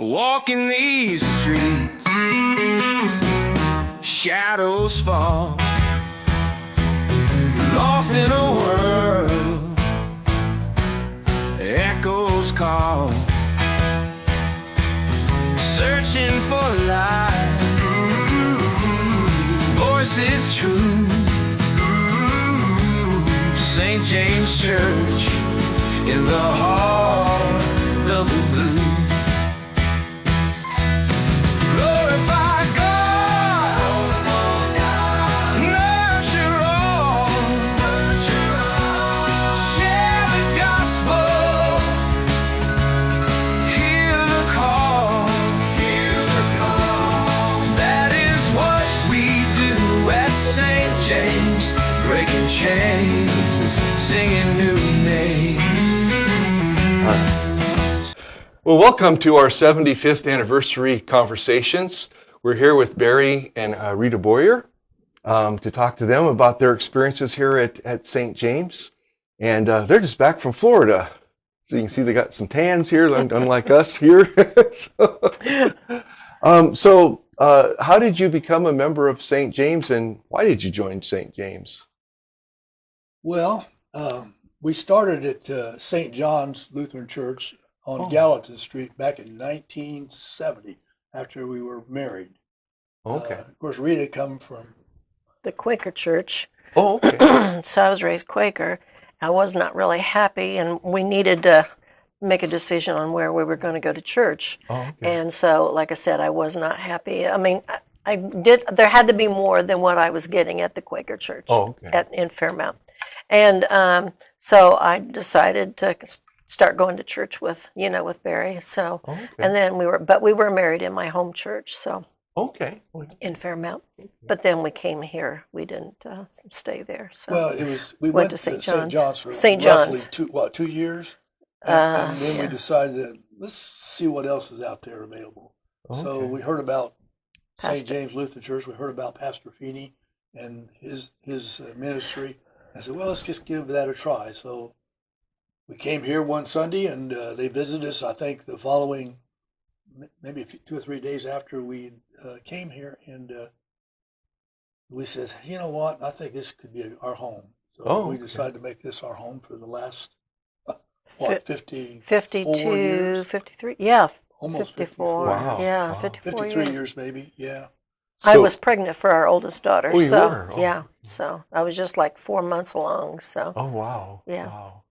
Walking these streets, shadows fall, lost in a world, echoes call, searching for life, voices true, St. James Church in the heart of the blue. Glorify God, nurture all, share the gospel, hear the call, that is what we do at St. James, breaking chains, singing new names. Well, welcome to our 75th anniversary conversations. We're here with Barry and Reta Boyer to talk to them about their experiences here at St. James. And they're just back from Florida. So you can see they got some tans here, unlike us here. So how did you become a member of St. James, and why did you join St. James? Well, we started at St. John's Lutheran Church on Gallatin Street back in 1970 after we were married. Okay. Of course, Rita come from the Quaker church. Oh, okay. So I was raised Quaker. I was not really happy, and we needed to make a decision on where we were going to go to church. Oh, okay. And so, like I said, I was not happy. I mean, I did. There had to be more than what I was getting at the Quaker church in Fairmount. And so I decided to start going to church with Barry. So, and then we were married in my home church. So. Okay. In Fairmount, but then we came here. We didn't stay there. So well, we went to St. John's for St. roughly John's. 2 years, and then we decided that let's see what else is out there available. Okay. So we heard about St. James Lutheran Church. We heard about Pastor Feeney and his ministry. I said, well, let's just give that a try. So we came here one Sunday, and they visited us. I think the following. Maybe 2 or 3 days after we came here, and we said, you know what, I think this could be our home. So we decided to make this our home for the last, 52 years? 53, yeah. Almost 54. Wow. Yeah, Wow. 54 53 years maybe, yeah. I was pregnant for our oldest daughter. Oh, you so, were? Oh. Yeah, so I was just like 4 months along, so. Oh, wow. Yeah. Wow.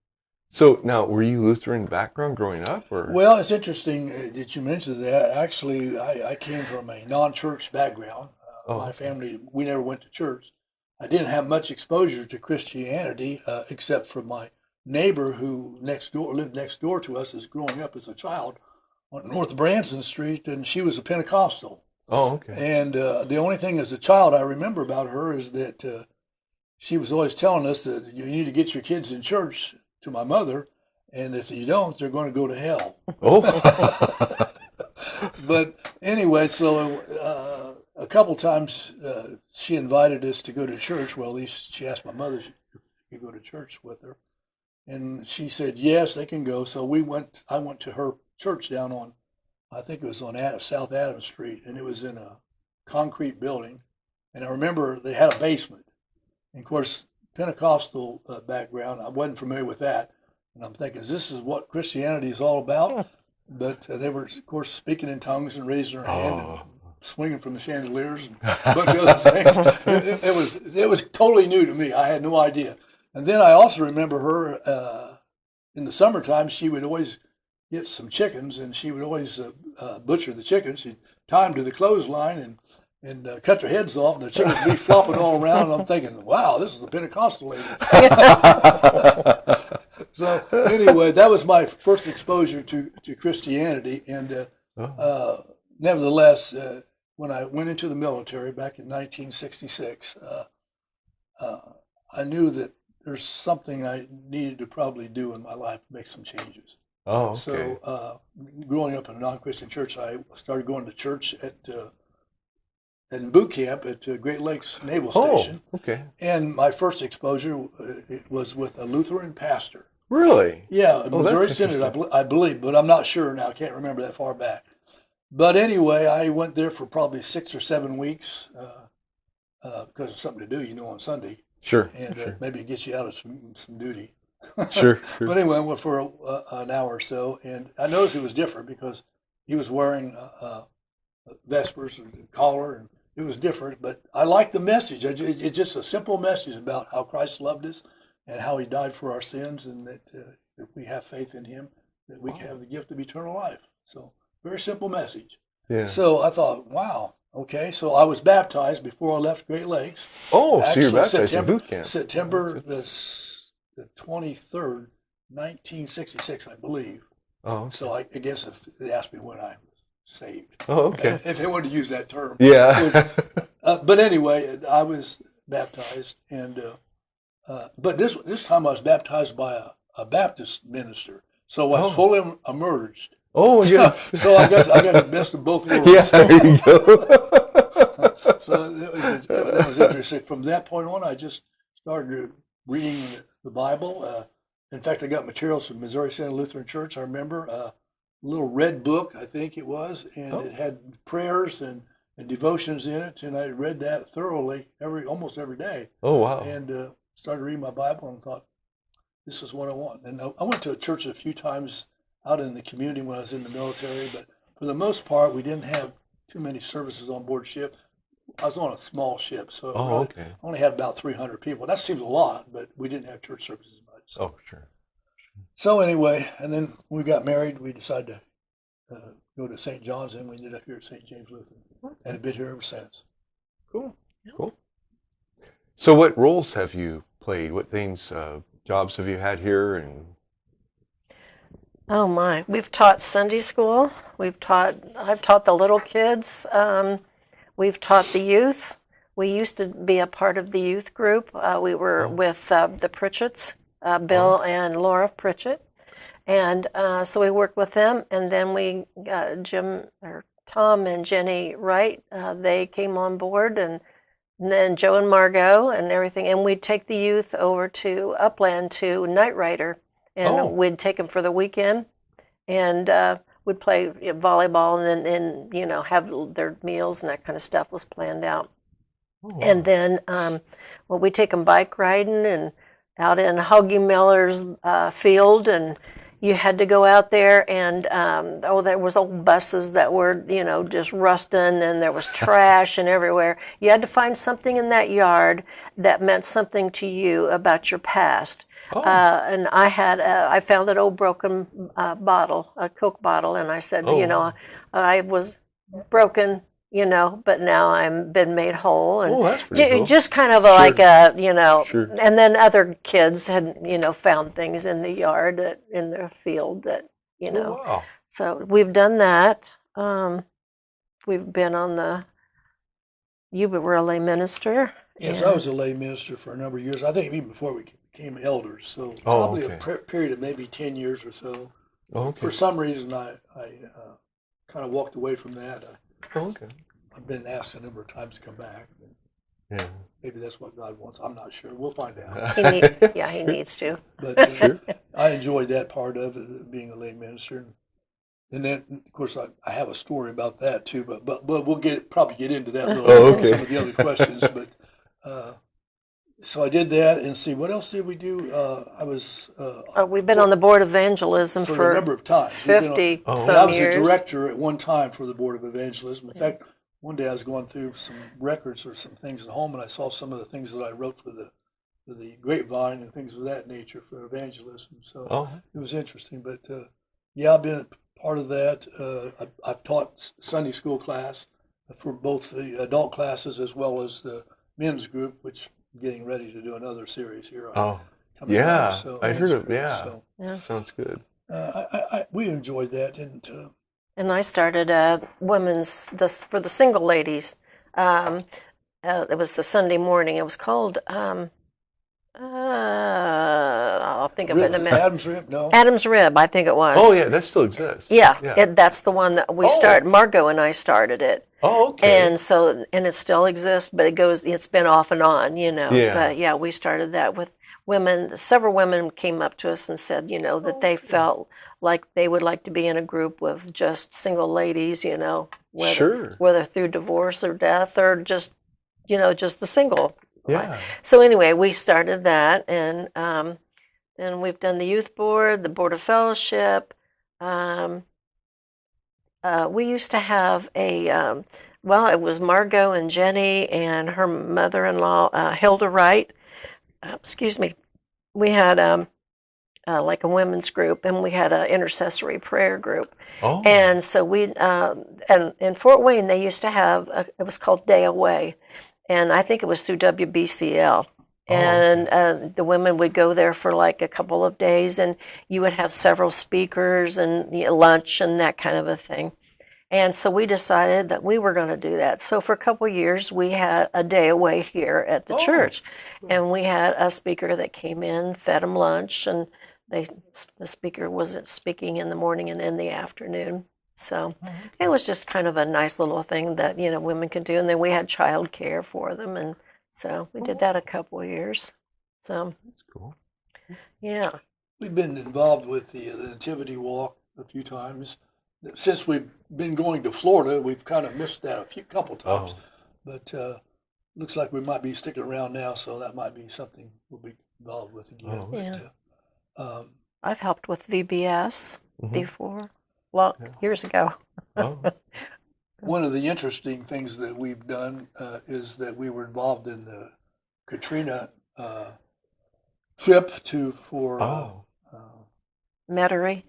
So now, were you Lutheran background growing up, or? Well, it's interesting that you mentioned that. Actually, I came from a non-church background. My family, we never went to church. I didn't have much exposure to Christianity, except for my neighbor who lived next door to us as growing up as a child on North Branson Street, and she was a Pentecostal. Oh, okay. And the only thing as a child I remember about her is that she was always telling us that you need to get your kids in church, to my mother, and if you don't, they're going to go to hell. Oh. But anyway, so a couple times she invited us to go to church. Well, at least she asked my mother if she could go to church with her, and she said yes, they can go. So I went to her church down on, I think it was on South Adams Street, and it was in a concrete building, and I remember they had a basement, and of course. Pentecostal background, I wasn't familiar with that, and I'm thinking, this is what Christianity is all about. But they were, of course, speaking in tongues and raising their hand and swinging from the chandeliers and a bunch of other things. It was totally new to me. I had no idea. And then I also remember her in the summertime. She would always get some chickens, and she would always butcher the chickens. She'd tie them to the clothesline and cut their heads off, and the chickens would be flopping all around. And I'm thinking, wow, this is a Pentecostal lady. So anyway, that was my first exposure to Christianity. And nevertheless, when I went into the military back in 1966, I knew that there's something I needed to probably do in my life to make some changes. Oh, okay. So growing up in a non-Christian church, I started going to church in boot camp at Great Lakes Naval Station. Okay. And my first exposure was with a Lutheran pastor. Really? Yeah, Missouri that's Synod, I believe, but I'm not sure now. I can't remember that far back. But anyway, I went there for probably 6 or 7 weeks because it's something to do, on Sunday, Sure. and Sure. maybe it gets you out of some duty. Sure. But anyway, I went for an hour or so, and I noticed it was different because he was wearing Vespers and collar, and it was different. But I like the message. It's just a simple message about how Christ loved us and how He died for our sins, and that if we have faith in Him, that we can have the gift of eternal life. So very simple message. Yeah. So I thought, wow, okay. So I was baptized before I left Great Lakes. Oh, so Actually, you're baptized in boot camp. September the 23rd, 1966, I believe. Oh. So I guess if they asked me when I was saved. Oh, okay. If they wanted to use that term. Yeah. But anyway, I was baptized, and but this time I was baptized by a Baptist minister. So I was fully emerged. Oh, yeah. So I guess I got the best of both worlds. Yeah, there you go. So that was interesting. From that point on, I just started reading the Bible. In fact, I got materials from Missouri Synod Lutheran Church. I remember a little red book, I think it was, and it had prayers and devotions in it. And I read that thoroughly almost every day. Oh, wow. And started reading my Bible and thought, this is what I want. And I went to a church a few times out in the community when I was in the military, but for the most part, we didn't have too many services on board ship. I was on a small ship, so I only had about 300 people. That seems a lot, but we didn't have church services much. So. Oh, sure. So anyway, and then when we got married, we decided to go to St. John's, and we ended up here at St. James Lutheran, and have been here ever since. Cool. Cool. So what roles have you played? What things, jobs have you had here? And Oh my, we've taught Sunday school. I've taught the little kids. We've taught the youth. We used to be a part of the youth group. We were with the Pritchetts, Bill and Laura Pritchett. And so we worked with them. And then we Tom and Jenny Wright, they came on board, and then Joe and Margot and everything. And we'd take the youth over to Upland to Night Rider. And we'd take them for the weekend, and we'd play volleyball, and then have their meals and that kind of stuff was planned out. Oh, wow. And then we'd take them bike riding and out in Hoggy Miller's field, and you had to go out there, and there was old buses that were just rusting, and there was trash and everywhere. You had to find something in that yard that meant something to you about your past. And I found an old broken bottle, a Coke bottle, and I said, I was broken, but now I'm been made whole, and that's pretty cool. Just kind of like Sure. And then other kids had found things in the yard in their field that wow. So we've done that. We've been on you were a lay minister. Yes, I was a lay minister for a number of years. I think even before we became elders, so probably a period of maybe 10 years or so. For some reason, I kind of walked away from that. I've been asked a number of times to come back. Yeah. Maybe that's what God wants. I'm not sure. We'll find out. He needs to. But I enjoyed that part of it, being a lay minister. And then, of course, I have a story about that too. But we'll probably get into that a little bit, some of the other questions. But so I did that, and see what else did we do? I was. We've been on the board of evangelism for a number of times. 50 some years. I was years. a director at one time for the board of evangelism. In fact, one day I was going through some records or some things at home, and I saw some of the things that I wrote for the Grapevine and things of that nature for evangelism. So it was interesting. But I've been a part of that. I've taught Sunday school class for both the adult classes as well as the men's group, which I'm getting ready to do another series here. Yeah, so I heard of So, sounds good. We enjoyed that, and I started for the single ladies. It was a Sunday morning. It was called. I'll think of it in a minute. Adam's Rib, no. Adam's Rib, I think it was. Oh yeah, that still exists. Yeah. That's the one that we started. Margot and I started it. Oh, okay. And it still exists, but it's been off and on, Yeah. But we started that with women. Several women came up to us and said, that they felt like they would like to be in a group with just single ladies, whether, Sure. whether through divorce or death or just, just the single. Yeah. So anyway, we started that, and then we've done the youth board, the board of fellowship. We used to have it was Margot and Jenny and her mother-in-law, Hilda Wright. Excuse me. We had like a women's group, and we had an intercessory prayer group. Oh. And so and in Fort Wayne, they used to have, it was called Day Away. And I think it was through WBCL. And the women would go there for like a couple of days, and you would have several speakers and lunch and that kind of a thing. And so we decided that we were going to do that. So for a couple of years, we had a day away here at the church. And we had a speaker that came in, fed them lunch, and the speaker was speaking in the morning and in the afternoon. So it was just kind of a nice little thing that, women could do. And then we had child care for them. And so we did that a couple of years. So That's cool. Yeah. We've been involved with the Nativity Walk a few times. Since we've been going to Florida, we've kind of missed that a couple times. But looks like we might be sticking around now, so that might be something we'll be involved with again. But, I've helped with VBS before, years ago. one of the interesting things that we've done is that we were involved in the Katrina trip for Metairie.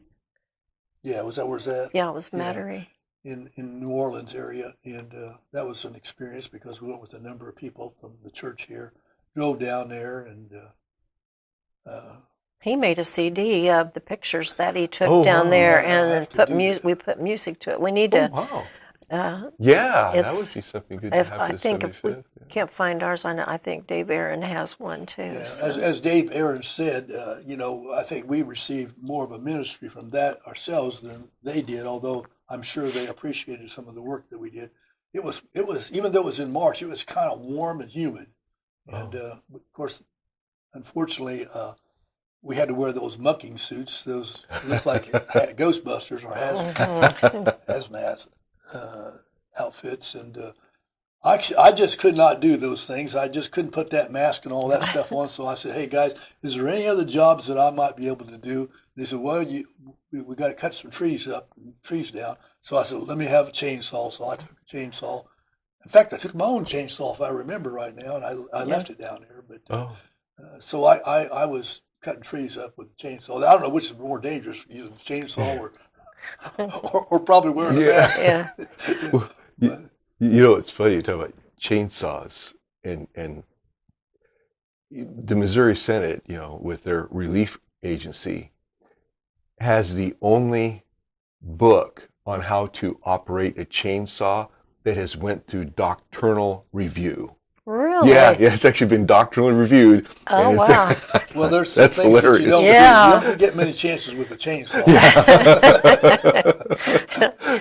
Yeah, where's that? Yeah, it was Metairie. In New Orleans area, and that was an experience because we went with a number of people from the church here, drove down there, and he made a CD of the pictures that he took down there, and then put music. We put music to it. We need to. Wow. That would be something good to have for the 75th. I think if we can't find ours, I think Dave Aaron has one too. Yeah, so. as Dave Aaron said, I think we received more of a ministry from that ourselves than they did. Although I'm sure they appreciated some of the work that we did. It was even though it was in March, it was kind of warm and humid, and of course, unfortunately, we had to wear those mucking suits. Those looked like Ghostbusters or hazmat outfits, and I just could not do those things. I just couldn't put that mask and all that stuff on. So I said, "Hey guys, is there any other jobs that I might be able to do?" They said, "Well, we got to cut some trees down." So I said, "Let me have a chainsaw." So I took a chainsaw. In fact, I took my own chainsaw, if I remember right now, and I left it down there. But so I was cutting trees up with a chainsaw. I don't know which is more dangerous, using a chainsaw or probably wearing a mask. Yeah. Well, it's funny you talk about chainsaws and the Missouri Senate, with their relief agency, has the only book on how to operate a chainsaw that has went through doctrinal review. Really? Yeah, it's actually been doctrinally reviewed. Oh, wow. Well, there's some That's things hilarious. that you don't do. You don't get many chances with a chainsaw.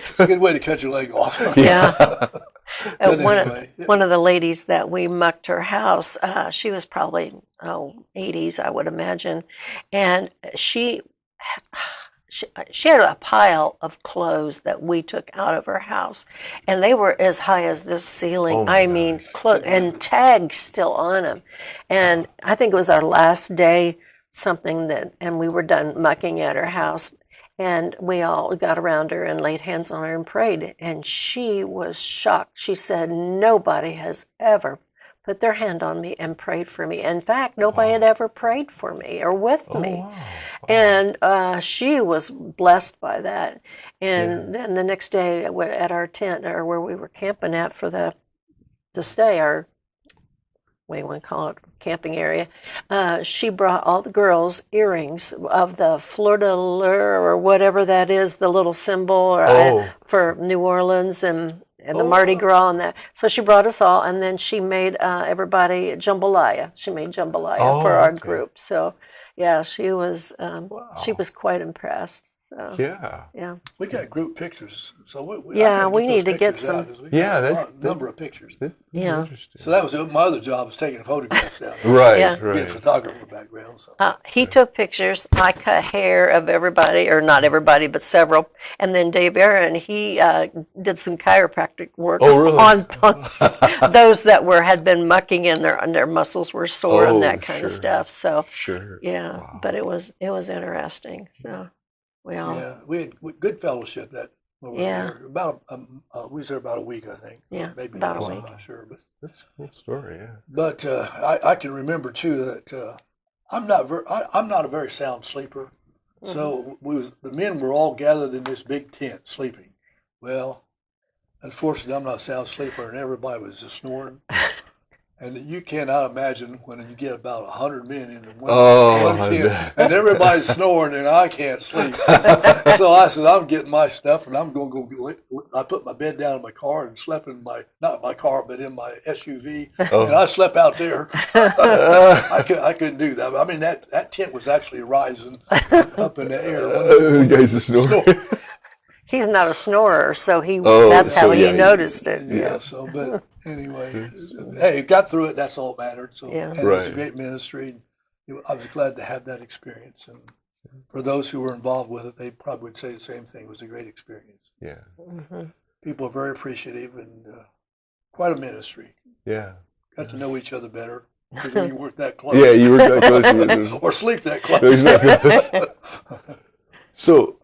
It's a good way to cut your leg off. Yeah. Anyway. One of the ladies that we mucked her house, she was probably 80s, I would imagine, and she had a pile of clothes that we took out of her house, and they were as high as this ceiling. And tags still on them. And I think it was our last day, and we were done mucking at her house. And we all got around her and laid hands on her and prayed. And she was shocked. She said, "Nobody has ever put their hand on me and prayed for me. In fact, nobody had ever prayed for me or with me." Wow. And she was blessed by that. And then the next day at our tent, or where we were camping at to stay, our, what do you want to call it, camping area, she brought all the girls earrings of the fleur de lis, or whatever that is, the little symbol for New Orleans and the Mardi Gras and that. So she brought us all, and then she made everybody jambalaya. She made jambalaya for our group. So yeah, she was quite impressed. So Yeah. yeah. We got group pictures, so I Yeah, gotta we those need to get pictures some- out, 'cause we Yeah, got a that- number of pictures. That's Yeah. interesting. So that was my other job, was taking photographs down there. Right, Yeah. Being a right. photographer background, so. He took pictures. I cut hair of everybody, or not everybody, but several. And then Dave Aaron, he did some chiropractic work Oh, really? on those that had been mucking and their muscles were sore Oh, and that kind of sure. stuff. So Sure. yeah, Wow. but it was interesting. So we all Yeah, we had good fellowship that when we were Yeah. there. About we was there about a week, I think. Yeah, Maybe about a less, week. I'm not sure, but That's a cool story, yeah. I can remember too that I'm not a very sound sleeper. So the men were all gathered in this big tent sleeping. Well, unfortunately, I'm not a sound sleeper, and everybody was just snoring. And you cannot imagine when you get about 100 men in one I tent, bet. and everybody's snoring, and I can't sleep. So I said, I'm getting my stuff, and I'm going to go. I put my bed down in my car and slept in not my car, but in my SUV, and I slept out there. I couldn't do that. I mean, that tent was actually rising up in the air. You guys are snoring. he's not a snorer, so Oh, that's how so he yeah, noticed it. Yeah. So, but anyway, hey, got through it. That's all that mattered. So, Yeah. and it was a Right. great ministry. I was glad to have that experience. And for those who were involved with it, they probably would say the same thing. It was a great experience. Yeah. People are very appreciative and quite a ministry. Yeah. Got to know each other better because we weren't that close. Yeah, you were that close to it. Or sleep that There's close. no- So,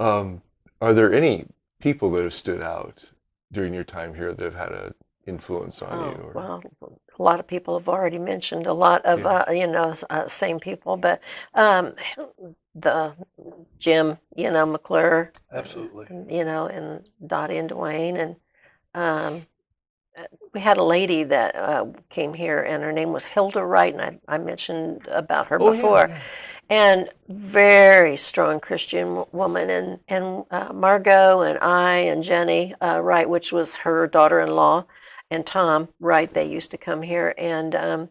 are there any people that have stood out during your time here that have had an influence on you? Or? Well, a lot of people have already mentioned a lot of same people, but the Jim, McClure, Absolutely. and Dottie and Dwayne, and we had a lady that came here, and her name was Hilda Wright, and I mentioned about her Oh, yeah, before. yeah. And very strong Christian woman, and Margot and I and Jenny Wright, which was her daughter-in-law, and Tom Wright, they used to come here, and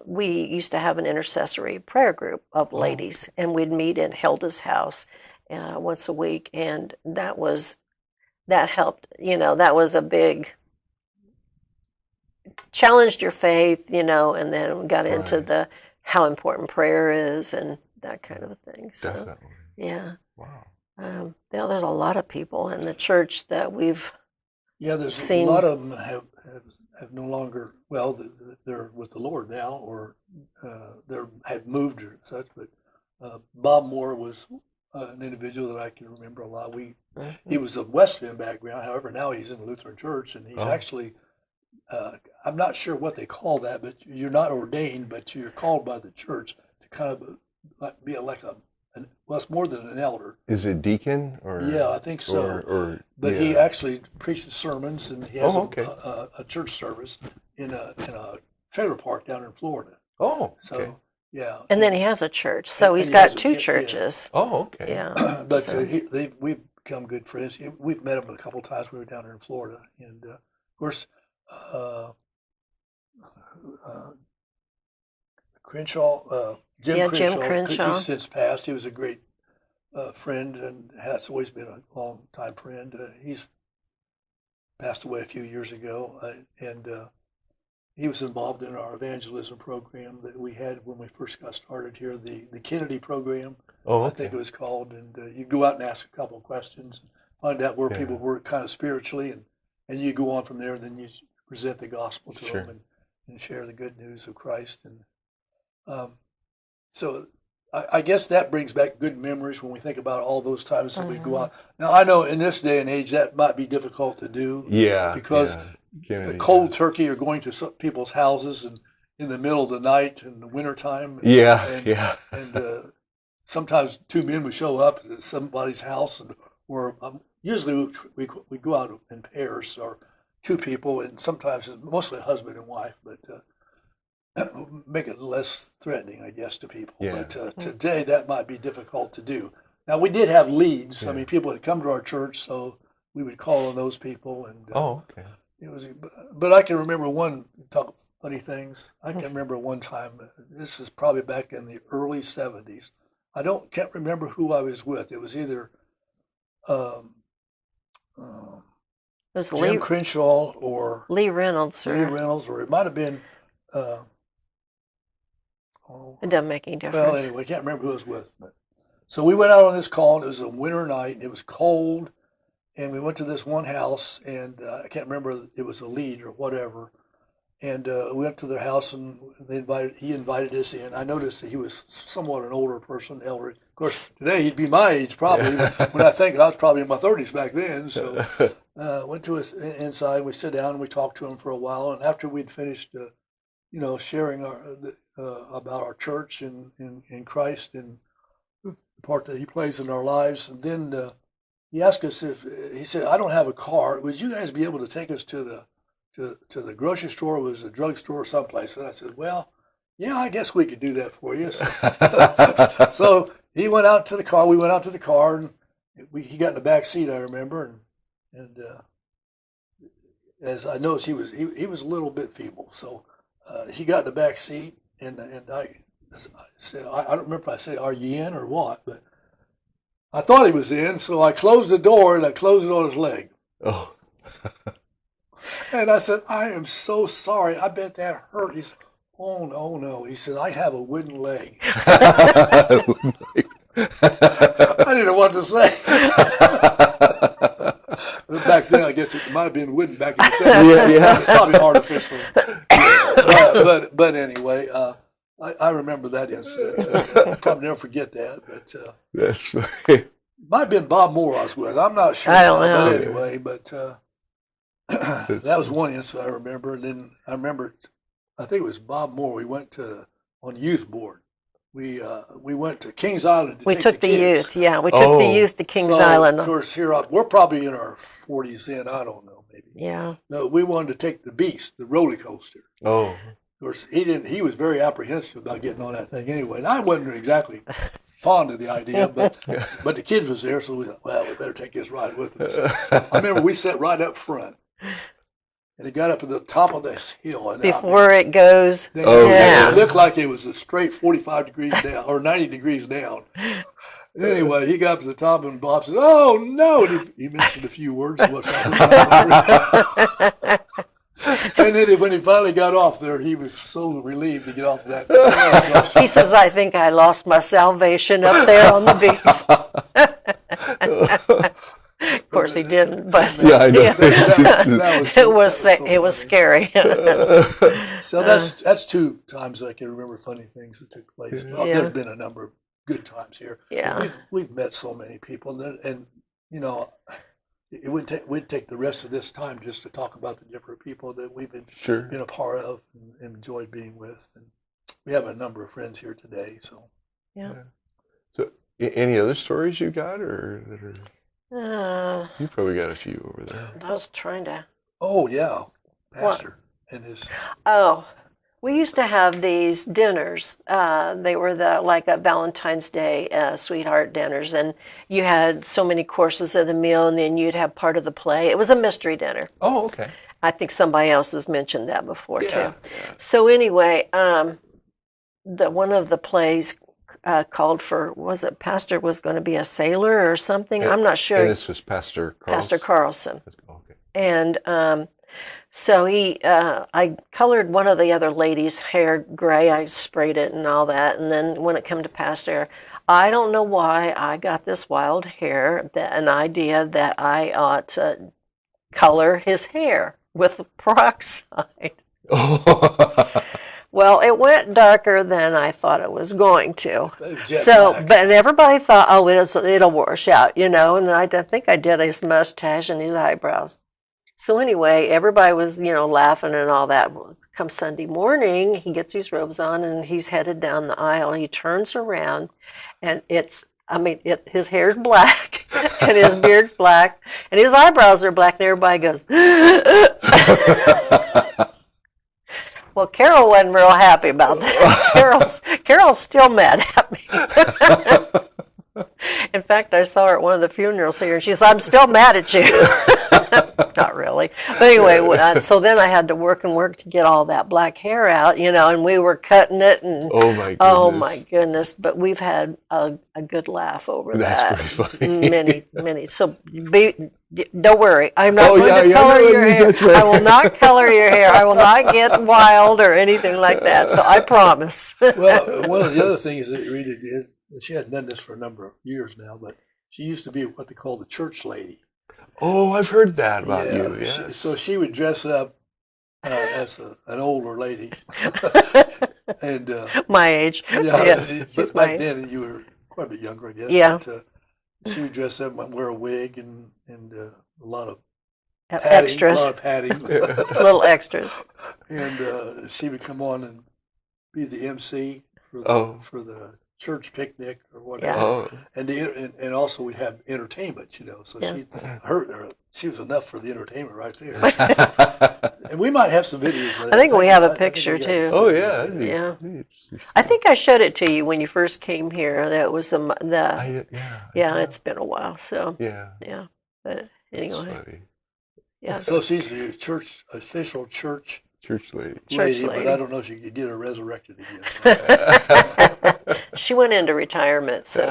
we used to have an intercessory prayer group of ladies, and we'd meet in Hilda's house once a week, and that helped. That was a big challenged your faith, and then we got into Right. how important prayer is and that kind of thing. So, Definitely. yeah. Wow. There's a lot of people in the church that we've Yeah, there's seen. a lot of them have no longer, well, they're with the Lord now, or have moved or such. But Bob Moore was an individual that I can remember a lot. He was of Wesleyan background, however, now he's in the Lutheran Church, and he's actually, I'm not sure what they call that, but you're not ordained, but you're called by the church to kind of be well, it's more than an elder. Is it deacon or? Yeah, I think so. But he yeah. actually preaches sermons, and he has okay. a church service in a trailer park down in Florida. Oh, So okay. yeah, And then he has a church, so And he's he has got a two church, yeah. churches. Oh, okay. Yeah. but so- we've become good friends. We've met him a couple of times. We were down there in Florida, and of course, Crenshaw, Jim Yeah, Crenshaw. Jim Crenshaw. He's since passed. He was a great friend, and has always been a long time friend. He's passed away a few years ago, and he was involved in our evangelism program that we had when we first got started here, the Kennedy program. Oh, I okay. think it was called, and you go out and ask a couple of questions, find out where Yeah. people were kind of spiritually, and you go on from there, and then you present the gospel to Sure. them and share the good news of Christ. And so I guess that brings back good memories when we think about all those times that we go out. Now, I know in this day and age that might be difficult to do. Yeah. Because yeah. A Kennedy, cold turkey or going to some people's houses and in the middle of the night in the wintertime. Yeah. And, Yeah. and sometimes two men would show up at somebody's house, and or usually we go out in pairs or two people, and sometimes it's mostly a husband and wife, but make it less threatening, I guess, to people. Yeah. But today that might be difficult to do. Now we did have leads. I Yeah. mean, people had come to our church, so we would call on those people, and Oh, okay. it was. But I can remember talk funny things. I can remember one time. This is probably back in the early '70s. can't remember who I was with. It was either It was Jim Crenshaw or Lee Reynolds. or it might have been. It doesn't make any difference. Well, anyway, I can't remember who I was with. But, so we went out on this call, and it was a winter night, and it was cold, and we went to this one house, and I can't remember, it was a lead or whatever, and we went to their house, and he invited us in. I noticed that he was somewhat an older person, elder. Of course, today he'd be my age probably, when I think I was probably in my 30s back then. So went to us inside, we sit down, and we talked to him for a while, and after we'd finished, sharing about our church and Christ and the part that he plays in our lives. And then he asked us he said, I don't have a car. Would you guys be able to take us to the grocery store? It was a drugstore or someplace. And I said, well, yeah, I guess we could do that for you. So, so he went out to the car. We went out to the car, and he got in the back seat, I remember. And as I noticed, he was a little bit feeble. So he got in the back seat. And I said, I don't remember if I said, are you in or what? But I thought he was in, so I closed the door and I closed it on his leg. Oh. And I said, I am so sorry. I bet that hurt. He said, oh, no. He said, I have a wooden leg. I didn't know what to say. Back then, I guess it might have been wooden back in the 70s. Yeah. Probably artificial. But anyway, I remember that incident. I'll probably never forget that. But that's funny. Might have been Bob Moore I was with. I'm not sure. I don't know. But anyway, that was one incident I remember. And then I remember, I think it was Bob Moore. We went on youth board. We went to Kings Island. We took the youth. Yeah, we took the youth to Kings Island. Of course, we're probably in our 40s then. I don't know, maybe. Yeah. No, we wanted to take the Beast, the roller coaster. Oh. Of course, he didn't. He was very apprehensive about getting on that thing anyway. And I wasn't exactly fond of the idea, but the kids was there, so we thought, well, we better take this ride with us. I remember we sat right up front. And it got up to the top of this hill. And before it goes down. It looked like it was a straight 45 degrees down, or 90 degrees down. Anyway, he got up to the top, and Bob said, oh, no. And he mentioned a few words. And then when he finally got off there, he was so relieved to get off that. He says, I think I lost my salvation up there on the Beast. Of course he didn't, but yeah, I know. Yeah. It was scary. So that's two times I can remember funny things that took place. Well, there's been a number of good times here. Yeah, we've met so many people, and it wouldn't take the rest of this time just to talk about the different people that we've been a part of and enjoyed being with. And we have a number of friends here today. So yeah. So any other stories you got, or that are? You probably got a few over there. I was trying to. Oh yeah, Pastor and his. Oh, we used to have these dinners. They were like a Valentine's Day sweetheart dinners, and you had so many courses of the meal, and then you'd have part of the play. It was a mystery dinner. Oh, okay. I think somebody else has mentioned that before too. Yeah. So anyway, one of the plays. Called for, was it Pastor was going to be a sailor or something? I'm not sure. And this was Pastor Carlson. Pastor Carlson. Okay. And so I colored one of the other ladies' hair gray. I sprayed it and all that. And then when it came to Pastor, I don't know why I got this wild hair, an idea that I ought to color his hair with peroxide. Well, it went darker than I thought it was going to. But everybody thought, oh, it'll wash out, And I think I did his mustache and his eyebrows. So anyway, everybody was, laughing and all that. Come Sunday morning, he gets his robes on and he's headed down the aisle. He turns around, and his hair's black and his beard's black and his eyebrows are black, and everybody goes. Well, Carol wasn't real happy about that. Carol's still mad at me. In fact, I saw her at one of the funerals here, and she said, I'm still mad at you. Not really. But anyway, so then I had to work to get all that black hair out, and we were cutting it, and Oh my goodness. But we've had a good laugh over That's that. pretty funny. Many. So don't worry, I'm not going to color your hair. Right. I will not color your hair. I will not get wild or anything like that. So I promise. Well, one of the other things that Rita did, and she hadn't done this for a number of years now, but she used to be what they call the church lady. Oh, I've heard that about you. Yeah. So she would dress up as an older lady, and my age. yeah. She's But back my age. then you were quite a bit younger, I guess. Yeah. But, she would dress up, wear a wig, and a lot of Extras, a lot of padding, little extras. and she would come on and be the MC for the church picnic or whatever. Yeah. Oh. And also we'd have entertainment, So Yeah. she was enough for the entertainment right there. And we might have some videos of that. I think we have a think picture, we got too. some Oh, videos of yeah. Yeah. I think I showed it to you when you first came here. That was Yeah. it's been a while. So Yeah. but That's anyway, funny. yeah. So she's the official church Church lady. lady, lady. but I don't know if she could get her resurrected again. She went into retirement, so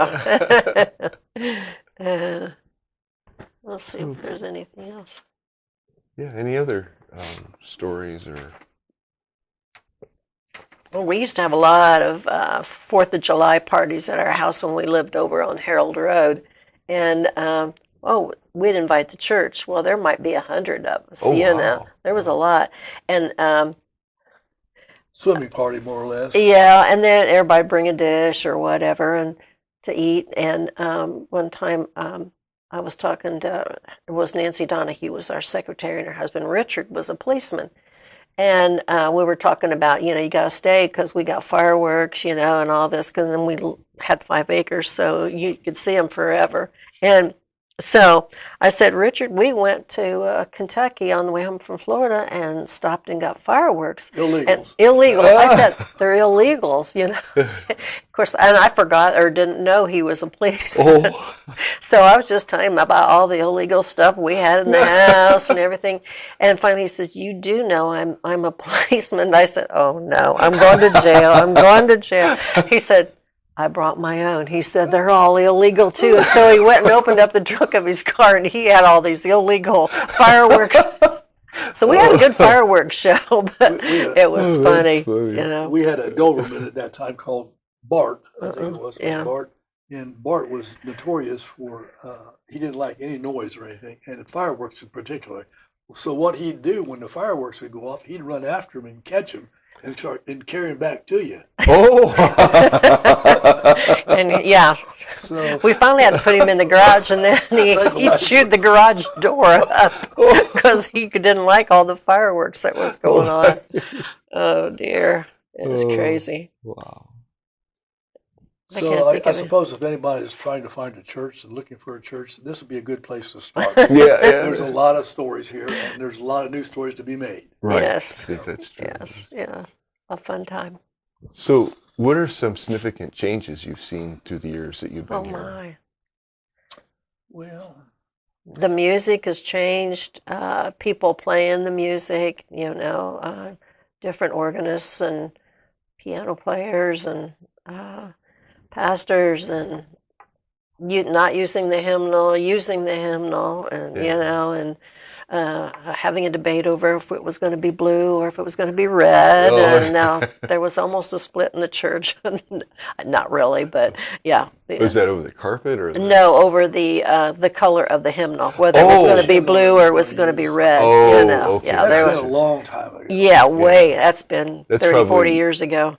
let's see if there's anything else. Yeah. Any other stories or? Well, we used to have a lot of 4th of July parties at our house when we lived over on Harold Road. And, we'd invite the church. Well, there might be 100 of us, Oh, wow. There was a lot. And, Swimming party, more or less. yeah, and then everybody bring a dish or whatever and to eat. And one time I was talking to, it was Nancy Donahue was our secretary, and her husband Richard was a policeman. And we were talking about, you got to stay because we got fireworks, and all this. Because then we had 5 acres, so you could see them forever. And so I said, Richard, we went to Kentucky on the way home from Florida and stopped and got fireworks. Illegals. And illegal. I said, they're illegals, Of course, and I forgot or didn't know he was a policeman. Oh. So I was just telling him about all the illegal stuff we had in the house and everything. And finally he says, you do know I'm a policeman. And I said, oh, no, I'm going to jail. I'm going to jail. He said, I brought my own. He said, they're all illegal, too. And so he went and opened up the trunk of his car, and he had all these illegal fireworks. So we had a good fireworks show, but it was funny, We had a Doberman at that time called Bart, I think it was Yeah. Bart. And Bart was notorious for, he didn't like any noise or anything, and fireworks in particular. So what he'd do when the fireworks would go off, he'd run after him and catch him and carry him back to you. Oh. And yeah, So we finally had to put him in the garage, and then he chewed the garage door up because he didn't like all the fireworks that was going on. Oh dear, it was crazy. Wow. So I suppose if anybody is trying to find a church and looking for a church, this would be a good place to start. Yeah. There's a lot of stories here, and there's a lot of new stories to be made. Right. Yes. I think that's true. Yes, a fun time. So, what are some significant changes you've seen through the years that you've been Oh here? my. Well, The music has changed. People playing the music, different organists and piano players and pastors and not using the hymnal, using the hymnal, and and having a debate over if it was going to be blue or if it was going to be red. And there was almost a split in the church. Not really, but yeah. Was that over the carpet or? No, over the color of the hymnal, whether it was going to be blue or it was going to be red. Oh, okay. Yeah, that's been a long time ago. Yeah, that's been 30, 40 years ago.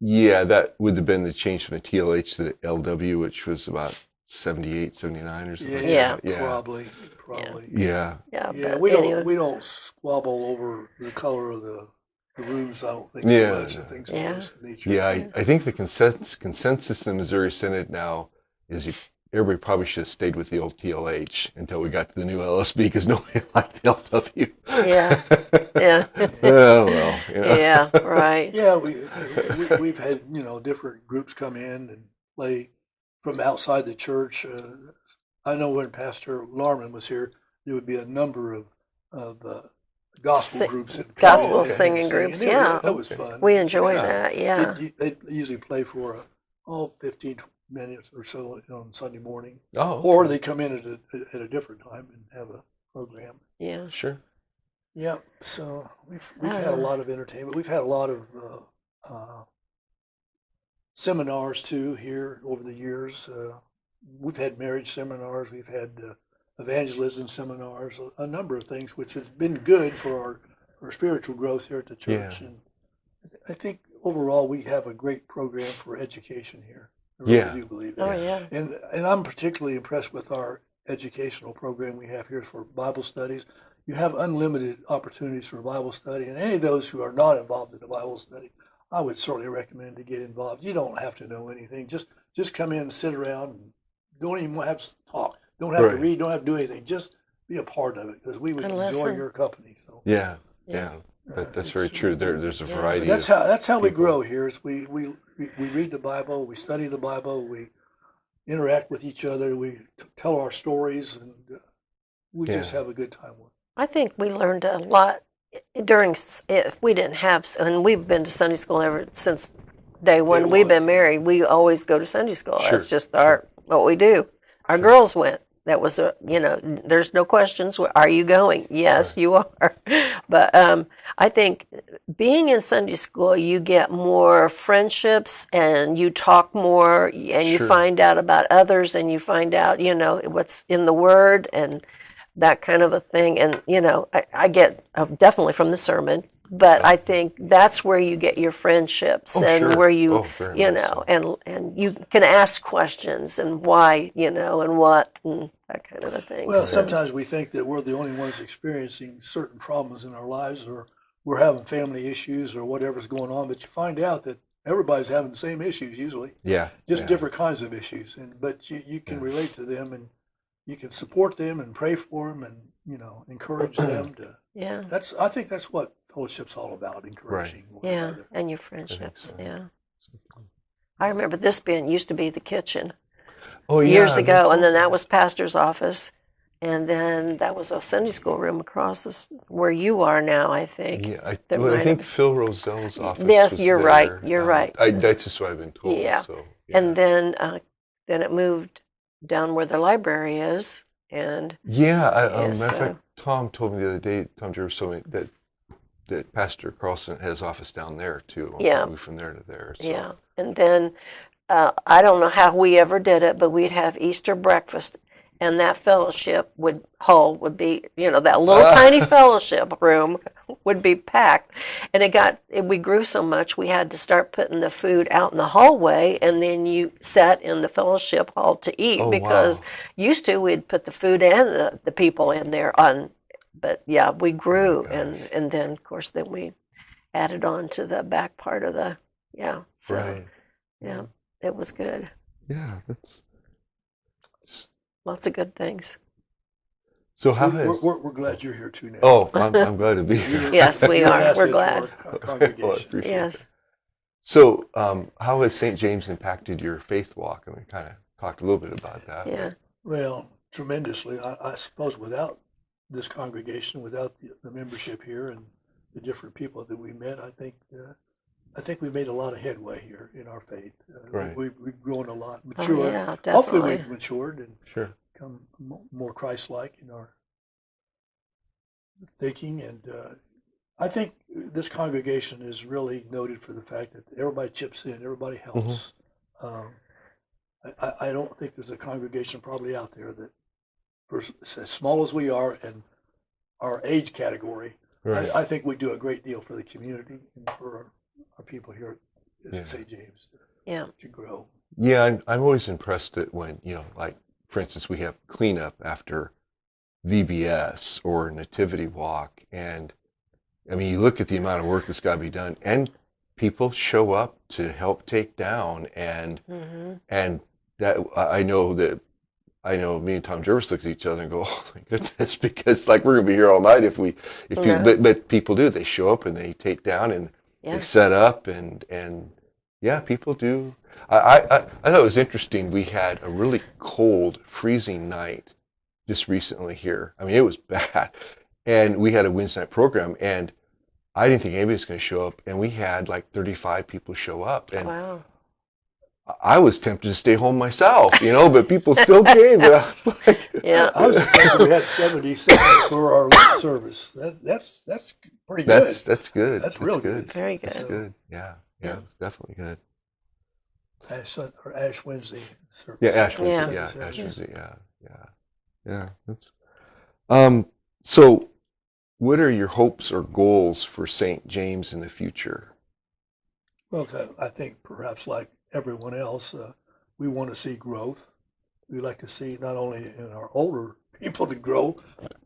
Yeah, that would have been the change from the TLH to the LW, which was about 78, 79 or something. Yeah, Yeah. Probably. Yeah. Yeah, but we anyway. don't squabble over the color of the rooms. I don't think Yeah. so much. And things of this nature. Yeah, I think the consensus in the Missouri Synod now is everybody probably should have stayed with the old TLH until we got to the new LSB because nobody liked the LW. Yeah. Oh, well. Yeah, right. Yeah, we've had different groups come in and play from outside the church. I know when Pastor Larman was here, there would be a number of gospel groups and gospel singing groups. Yeah, that was fun. We enjoyed that. Yeah, they usually play for 15 minutes or so on Sunday morning, Oh, or they come in at a different time and have a program. yeah. sure. Yeah, so we've had a lot of entertainment. We've had a lot of seminars too here over the years. We've had marriage seminars. We've had evangelism seminars. A number of things, which has been good for our spiritual growth here at the church. Yeah. And I think overall we have a great program for education here. I really do believe that. Oh yeah. And I'm particularly impressed with our educational program we have here for Bible studies. You have unlimited opportunities for Bible study, and any of those who are not involved in the Bible study, I would certainly recommend to get involved. You don't have to know anything. Just come in and sit around and don't even have to talk. Don't have to read. Don't have to do anything. Just be a part of it because we would enjoy your company. So Yeah. That's very true. There's a variety. But that's how we grow here. Is we read the Bible, we study the Bible, we interact with each other, we tell our stories, and we just have a good time with it. I think we learned a lot if we didn't have, and we've been to Sunday school ever since day one. We've been married. We always go to Sunday school. Sure. That's just what we do. Our girls went. That was there's no questions. Are you going? Yes, you are. But I think being in Sunday school, you get more friendships and you talk more and you find out about others and you find out, what's in the Word and that kind of a thing. And, I get definitely from the sermon, but I think that's where you get your friendships where you, and you can ask questions and why, and what, and that kind of a thing. Well, sometimes we think that we're the only ones experiencing certain problems in our lives, or we're having family issues or whatever's going on, but you find out that everybody's having the same issues usually. Yeah. Just different kinds of issues. But you can relate to them and you can support them and pray for them and, encourage them to. Yeah. I think that's what fellowship's all about, encouraging one another. And your friendships. I remember this used to be the kitchen. Years ago, and then that was pastor's office, and then that was a Sunday school room across where you are now, I think. Yeah, I think Phil Roselle's office. Yes, was you're there. right. You're right. That's just what I've been told. Yeah. So, And then it moved down where the library is, and matter of fact, Tom told me the other day. Tom Jervis told me that Pastor Carlson had his office down there too. Moved from there to there. So. Yeah, and then. I don't know how we ever did it, but we'd have Easter breakfast, and that fellowship hall would be, that little tiny fellowship room would be packed, and we grew so much we had to start putting the food out in the hallway, and then you sat in the fellowship hall to eat because used to we'd put the food and the people in there but we grew, and then of course then we added on to the back part of the It was good. Yeah, lots of good things. So we're glad you're here too now. Oh, I'm glad to be here. Yes, we are. We're glad. Our congregation. Yes. So, how has St. James impacted your faith walk? We kind of talked a little bit about that. Yeah. Well, tremendously. I suppose without this congregation, without the membership here and the different people that we met, I think we made a lot of headway here in our faith. We've grown a lot, matured. Hopefully we've matured and become more Christ-like in our thinking. And I think this congregation is really noted for the fact that everybody chips in, everybody helps. I don't think there's a congregation probably out there that, as small as we are and our age category, I think we do a great deal for the community and for our people here at St. James to grow. Yeah, I'm always impressed at when, like, for instance, we have cleanup after VBS or Nativity Walk. And, I mean, you look at the amount of work that's got to be done, and people show up to help take down. And that I know me and Tom Jervis look at each other and go, oh, my goodness, because, like, we're going to be here all night but people do. They show up and they take down and they set up and people do. I thought it was interesting. We had a really cold, freezing night just recently here. I mean, it was bad. And we had a Wednesday night program, and I didn't think anybody was going to show up, and we had like 35 people show up. And Wow. I was tempted to stay home myself, but people still came. And I was like, Yeah. I was impressed we had 77 for our late service. That's pretty good. That's good. That's real good. Very good. That's good. Yeah, it's definitely good. Ash Wednesday service. Yeah, Ash Wednesday. Yeah. Yeah, Ash Wednesday. Yeah. That's, so, what are your hopes or goals for St. James in the future? Well, I think perhaps like everyone else, we want to see growth. We like to see not only in our older people to grow,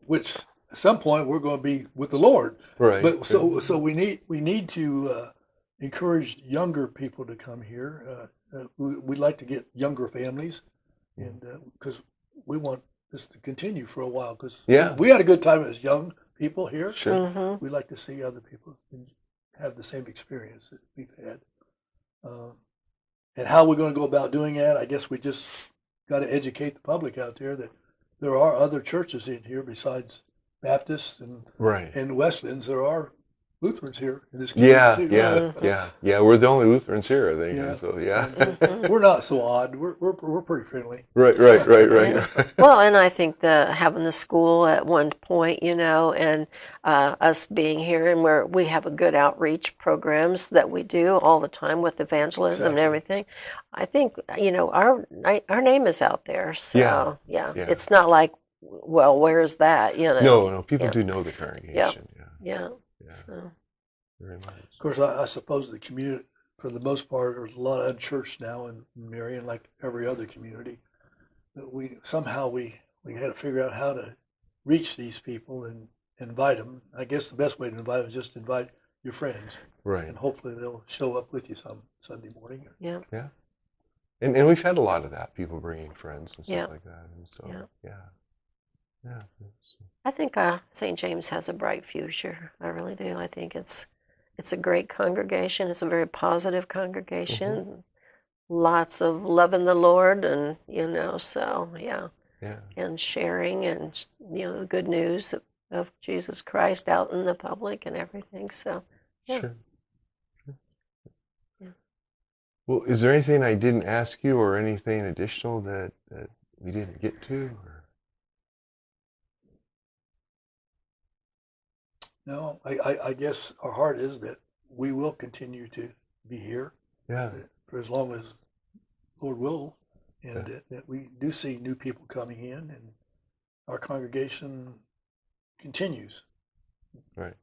which at some point we're going to be with the Lord. Right. But so we need to encourage younger people to come here. We'd like to get younger families, and because we want this to continue for a while. Because we had a good time as young people here. Sure. Mm-hmm. We'd like to see other people have the same experience that we've had. And how we're going to go about doing that, I guess we just got to educate the public out there that there are other churches in here besides Baptists and Wesleyans. There are Lutherans here in this community. Yeah. We're the only Lutherans here, I think. Yeah. So We're not so odd. We're pretty friendly. Right. Well, and I think having the school at one point, and us being here, and where we have a good outreach programs that we do all the time with evangelism and everything. I think our name is out there. So it's not like, well, where's that? No, people do know the congregation. Yeah. So. Very much. Of course, I suppose the community, for the most part, there's a lot of unchurched now in Marion, like every other community. But we had to figure out how to reach these people and invite them. I guess the best way to invite them is just invite your friends, right? And hopefully they'll show up with you some Sunday morning. Yeah. And we've had a lot of that, people bringing friends and stuff like that. And so yeah. I think St. James has a bright future. I really do. I think it's a great congregation. It's a very positive congregation. Mm-hmm. Lots of loving the Lord, and so and sharing, and the good news of Jesus Christ out in the public and everything. So Sure. Yeah. Well, is there anything I didn't ask you, or anything additional that we didn't get to? Or? No, I guess our heart is that we will continue to be here for as long as Lord will, and that we do see new people coming in, and our congregation continues. Right.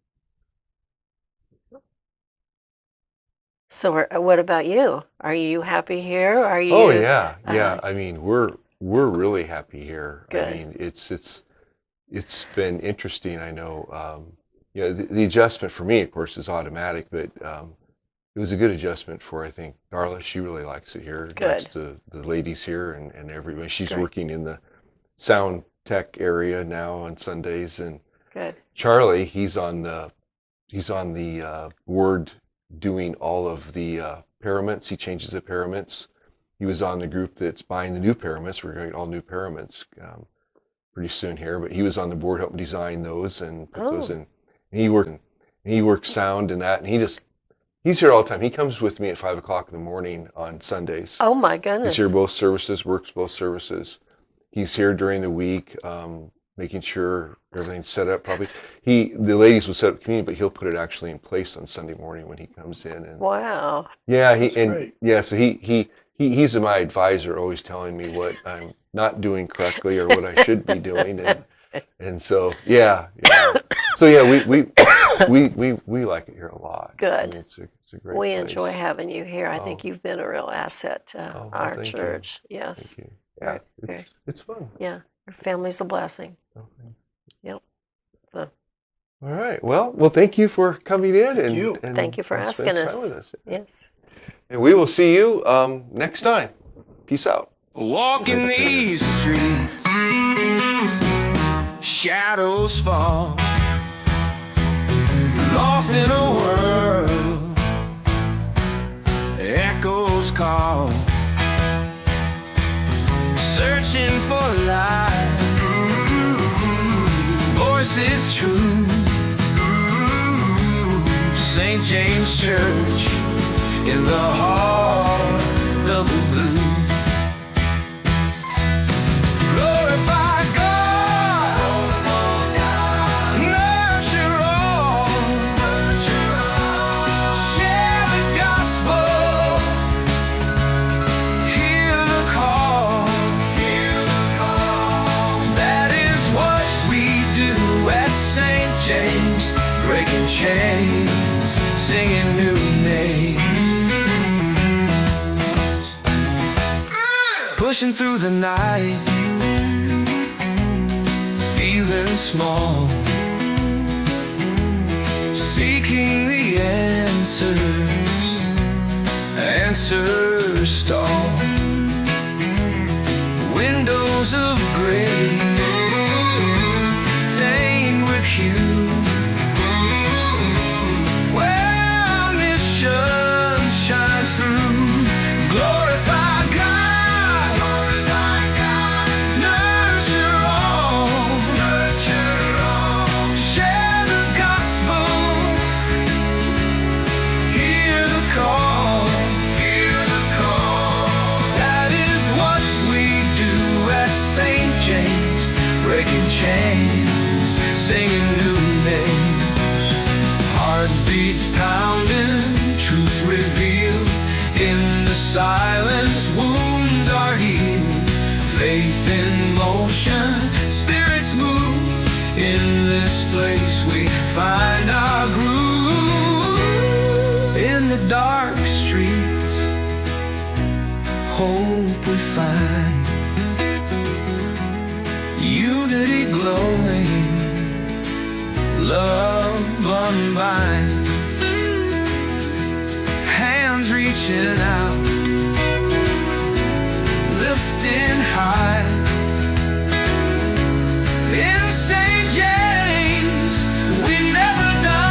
So what about you? Are you happy here? Are you? Oh yeah. I mean, we're really happy here. Good. I mean, it's been interesting. I know. The adjustment for me, of course, is automatic, but it was a good adjustment for, I think, Darla. She really likes it here. Good. Likes the ladies here and everybody. She's Great. working in the sound tech area now on Sundays, and Good. Charlie, he's on the board doing all of the paraments. He changes the paraments. He was on the group that's buying the new paraments. We're going to get all new paraments pretty soon here, but he was on the board helping design those and put those in. And he works sound and that, and he's here all the time. He comes with me at 5:00 in the morning on Sundays. Oh my goodness! He's here both services, works both services. He's here during the week, making sure everything's set up. Probably the ladies will set up community, but he'll put it actually in place on Sunday morning when he comes in. And wow! Yeah, so he's my advisor, always telling me what I'm not doing correctly or what I should be doing, and so So we like it here a lot. Good. I mean, it's a great We place. enjoy having you here. I think you've been a real asset to our thank you. church. Yes. Thank you. Yeah, Very- it's fun. Yeah. Your family's a blessing. Okay. Yep. So All right. Well, thank you for coming in. Thank you. And thank you for spend asking time us. with us. Yes. And we will see you next time. Peace out. Walking these streets, shadows fall, lost in a world, echoes call, searching for life, voices this is true. St. James Church in the heart of the blue. Glorify God, nurture all, share the gospel, hear the call. That is what we do at St. James, breaking chains, singing new names. Pushing through the night, feeling small, seeking the answers stall. Windows of gray, stained with hue, where mission shines through. Glorify God, nurture all, share the gospel, hear the call. That is what we do at St. James, breaking chains, singing new names. Heartbeats pounding, truth revealed. In the silence, wounds are healed. Faith in motion, spirits move. In this place we find our groove. In the dark streets, hope we find. Unity glowing, love unbind. Hands reaching out, lifting high. In St. James, we never die.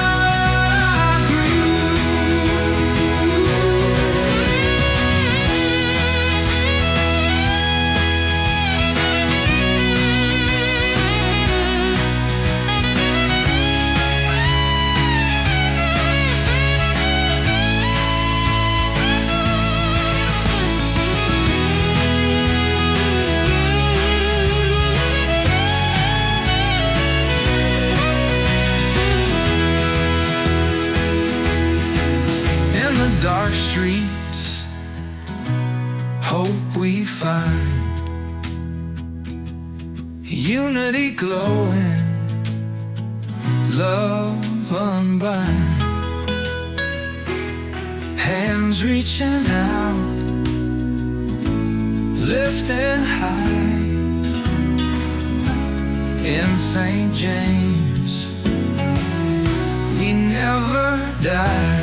Dark streets, hope we find. Unity glowing, love unbind. Hands reaching out, lifting high. In St. James, we never die.